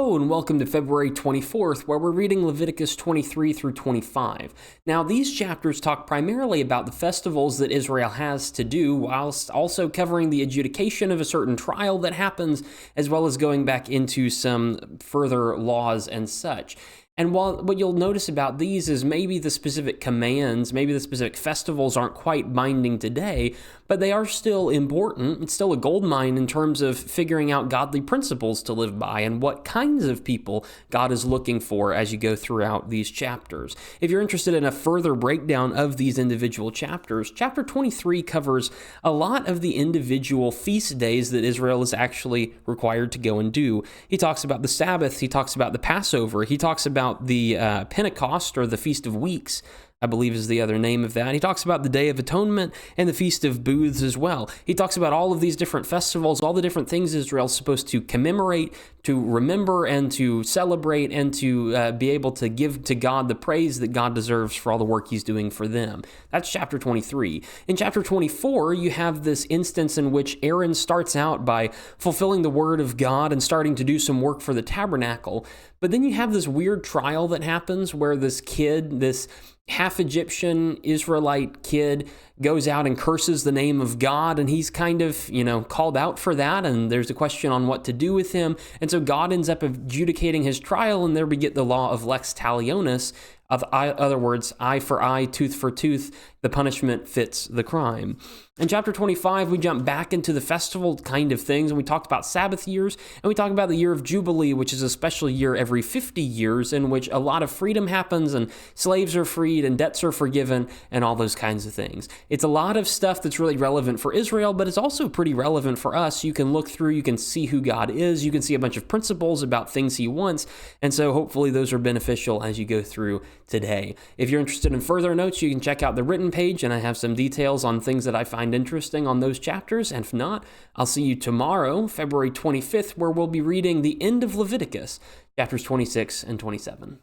Hello and welcome to February 24th, where we're reading Leviticus 23 through 25. Now, these chapters talk primarily about the festivals that Israel has to do, whilst also covering the adjudication of a certain trial that happens, as well as going back into some further laws and such. And what you'll notice about these is maybe the specific commands, maybe the specific festivals aren't quite binding today, but they are still important. It's still a gold mine in terms of figuring out godly principles to live by and what kinds of people God is looking for as you go throughout these chapters. If you're interested in a further breakdown of these individual chapters, chapter 23 covers a lot of the individual feast days that Israel is actually required to go and do. He talks about the Sabbath, he talks about the Passover, he talks about the Pentecost, or the Feast of Weeks, I believe is the other name of that. He talks about the Day of Atonement and the Feast of Booths as well. He talks about all of these different festivals, all the different things Israel's supposed to commemorate, to remember, and to celebrate, and to be able to give to God the praise that God deserves for all the work he's doing for them. That's chapter 23. In chapter 24, you have this instance in which Aaron starts out by fulfilling the word of God and starting to do some work for the tabernacle. But then you have this weird trial that happens where this kid, this half-Egyptian Israelite kid, goes out and curses the name of God, and he's kind of, called out for that, and there's a question on what to do with him. And so God ends up adjudicating his trial, and there we get the law of lex talionis, of other words, eye for eye, tooth for tooth. The punishment fits the crime. In chapter 25, we jump back into the festival kind of things, and we talked about Sabbath years, and we talk about the year of Jubilee, which is a special year every 50 years in which a lot of freedom happens, and slaves are freed, and debts are forgiven, and all those kinds of things. It's a lot of stuff that's really relevant for Israel, but it's also pretty relevant for us. You can look through, you can see who God is, you can see a bunch of principles about things he wants, and so hopefully those are beneficial as you go through today. If you're interested in further notes, you can check out the written page, and I have some details on things that I find interesting on those chapters, and if not, I'll see you tomorrow, February 25th, where we'll be reading the end of Leviticus, chapters 26 and 27.